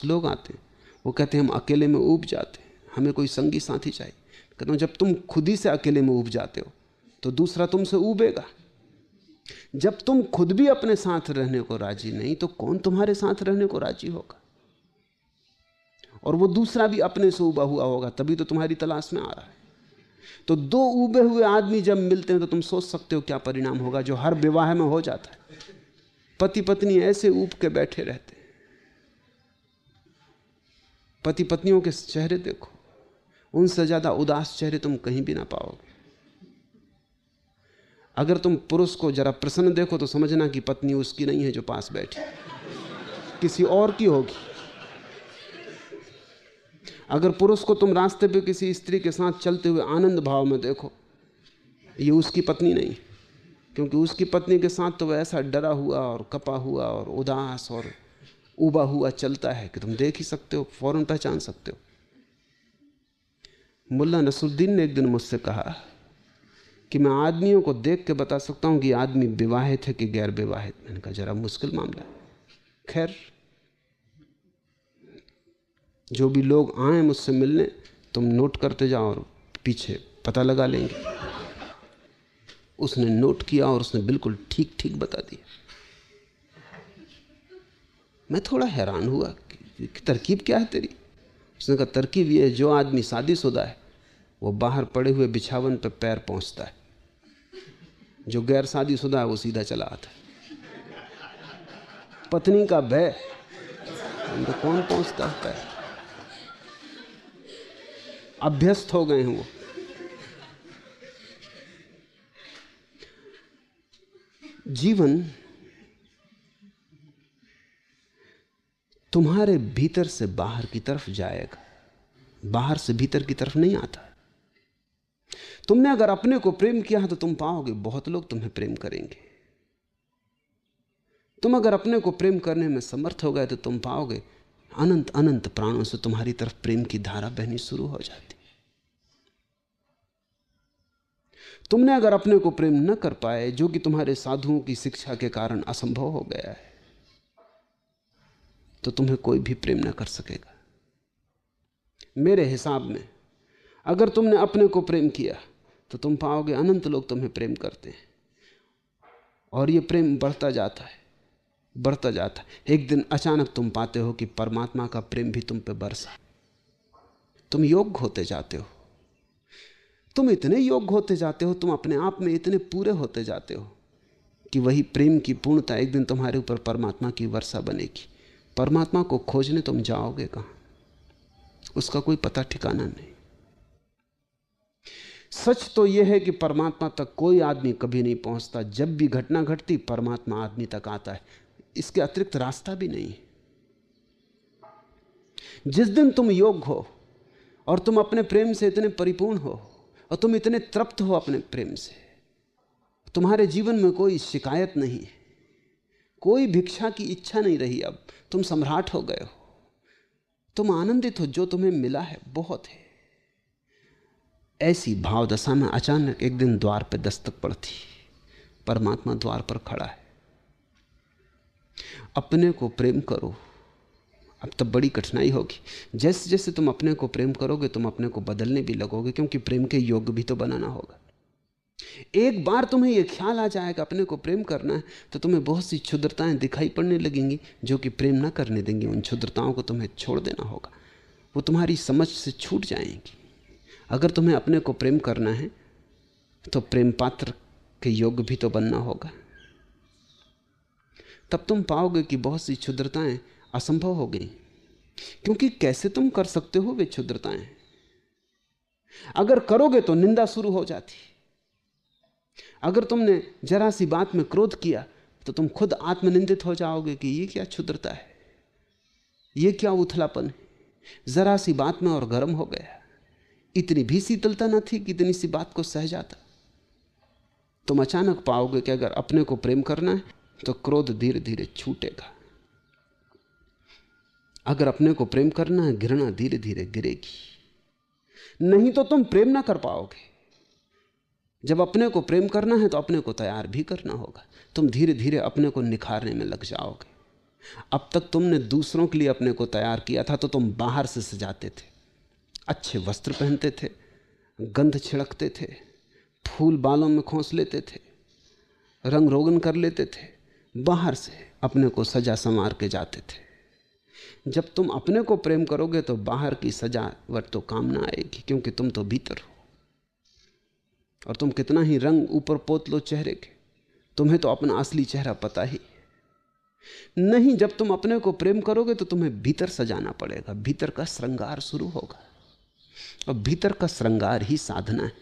लोग आते हैं, वो कहते हैं हम अकेले में ऊब जाते हैं, हमें कोई संगी साथी चाहिए। कहता हूं जब तुम खुद ही से अकेले में ऊब जाते हो तो दूसरा तुमसे ऊबेगा। जब तुम खुद भी अपने साथ रहने को राजी नहीं तो कौन तुम्हारे साथ रहने को राजी होगा? और वो दूसरा भी अपने से ऊबा हुआ होगा, तभी तो तुम्हारी तलाश में आ रहा है। तो दो ऊबे हुए आदमी जब मिलते हैं तो तुम सोच सकते हो क्या परिणाम होगा, जो हर विवाह में हो जाता है। पति पत्नी ऐसे ऊब के बैठे रहते हैं। पति पत्नियों के चेहरे देखो, उनसे ज्यादा उदास चेहरे तुम कहीं भी ना पाओगे। अगर तुम पुरुष को जरा प्रसन्न देखो तो समझना कि पत्नी उसकी नहीं है जो पास बैठी, किसी और की होगी। अगर पुरुष को तुम रास्ते पे किसी स्त्री के साथ चलते हुए आनंद भाव में देखो, ये उसकी पत्नी नहीं, क्योंकि उसकी पत्नी के साथ तो वह ऐसा डरा हुआ और कपा हुआ और उदास और उबा हुआ चलता है कि तुम देख ही सकते हो, फौरन पहचान सकते हो। मुल्ला नसरुद्दीन ने एक दिन मुझसे कहा कि मैं आदमियों को देख के बता सकता हूं कि आदमी विवाहित है कि गैर विवाहित। मैंने कहा जरा मुश्किल मामला है। खैर, जो भी लोग आए मुझसे मिलने, तुम नोट करते जाओ और पीछे पता लगा लेंगे। उसने नोट किया और उसने बिल्कुल ठीक ठीक बता दिया। मैं थोड़ा हैरान हुआ कि तरकीब क्या है तेरी। उसने कहा तरकीब ये है, जो आदमी शादीशुदा है वो बाहर पड़े हुए बिछावन पर पैर पहुंचता है, जो गैर शादीशुदा है वो सीधा चला आता है। पत्नी का भय, तो कौन पहुंचता है पैर? अभ्यस्त हो गए हैं वो। जीवन तुम्हारे भीतर से बाहर की तरफ जाएगा, बाहर से भीतर की तरफ नहीं आता। तुमने अगर अपने को प्रेम किया है तो तुम पाओगे बहुत लोग तुम्हें प्रेम करेंगे। तुम अगर अपने को प्रेम करने में समर्थ हो गए तो तुम पाओगे अनंत अनंत प्राणों से तुम्हारी तरफ प्रेम की धारा बहनी शुरू हो जाती। तुमने अगर अपने को प्रेम न कर पाए, जो कि तुम्हारे साधुओं की शिक्षा के कारण असंभव हो गया है, तो तुम्हें कोई भी प्रेम न कर सकेगा। मेरे हिसाब में अगर तुमने अपने को प्रेम किया तो तुम पाओगे अनंत लोग तुम्हें प्रेम करते हैं, और ये प्रेम बढ़ता जाता है, बढ़ता जाता है। एक दिन अचानक तुम पाते हो कि परमात्मा का प्रेम भी तुम पे बरसा। तुम योग्य होते जाते हो, तुम इतने योग्य होते जाते हो, तुम अपने आप में इतने पूरे होते जाते हो कि वही प्रेम की पूर्णता एक दिन तुम्हारे ऊपर परमात्मा की वर्षा बनेगी। परमात्मा को खोजने तुम जाओगे कहां? उसका कोई पता ठिकाना नहीं। सच तो यह है कि परमात्मा तक कोई आदमी कभी नहीं पहुंचता। जब भी घटना घटती परमात्मा आदमी तक आता है, इसके अतिरिक्त रास्ता भी नहीं है। जिस दिन तुम योग्य हो और तुम अपने प्रेम से इतने परिपूर्ण हो और तुम इतने तृप्त हो अपने प्रेम से, तुम्हारे जीवन में कोई शिकायत नहीं है, कोई भिक्षा की इच्छा नहीं रही। अब तुम सम्राट हो गए हो, तुम आनंदित हो, जो तुम्हें मिला है बहुत है। ऐसी भाव दशा में अचानक एक दिन द्वार पे दस्तक पड़ती, परमात्मा द्वार पर खड़ा है। अपने को प्रेम करो। अब तब बड़ी कठिनाई होगी। जैसे जैसे तुम अपने को प्रेम करोगे तुम अपने को बदलने भी लगोगे, क्योंकि प्रेम के योग्य भी तो बनाना होगा। एक बार तुम्हें यह ख्याल आ जाएगा अपने को प्रेम करना है तो तुम्हें बहुत सी क्षुद्रताएं दिखाई पड़ने लगेंगी जो कि प्रेम ना करने देंगी। उन क्षुद्रताओं को तुम्हें छोड़ देना होगा, वो तुम्हारी समझ से छूट जाएंगी। अगर तुम्हें अपने को प्रेम करना है तो प्रेम पात्र के योग्य भी तो बनना होगा। तब तुम पाओगे कि बहुत सी क्षुद्रताएं असंभव हो गई, क्योंकि कैसे तुम कर सकते हो वे क्षुद्रताएं? अगर करोगे तो निंदा शुरू हो जाती। अगर तुमने जरा सी बात में क्रोध किया तो तुम खुद आत्मनिंदित हो जाओगे कि ये क्या क्षुद्रता है, ये क्या उथलापन है। जरा सी बात में और गर्म हो गया, इतनी भी शीतलता न थी कि इतनी सी बात को सह जाता। तुम अचानक पाओगे कि अगर अपने को प्रेम करना है तो क्रोध धीरे धीरे छूटेगा। अगर अपने को प्रेम करना है घृणा धीरे धीरे गिरेगी। नहीं तो तुम प्रेम ना कर पाओगे। जब अपने को प्रेम करना है तो अपने को तैयार भी करना होगा। तुम धीरे धीरे अपने को निखारने में लग जाओगे। अब तक तुमने दूसरों के लिए अपने को तैयार किया था तो तुम बाहर से सजाते थे, अच्छे वस्त्र पहनते थे, गंध छिड़कते थे, फूल बालों में खोस लेते थे, रंग रोगन कर लेते थे, बाहर से अपने को सजा संवार के जाते थे। जब तुम अपने को प्रेम करोगे तो बाहर की सजावट तो काम ना आएगी, क्योंकि तुम तो भीतर हो। और तुम कितना ही रंग ऊपर पोत लो चेहरे के, तुम्हें तो अपना असली चेहरा पता ही नहीं। जब तुम अपने को प्रेम करोगे तो तुम्हें भीतर सजाना पड़ेगा, भीतर का श्रृंगार शुरू होगा, और भीतर का श्रृंगार ही साधना है।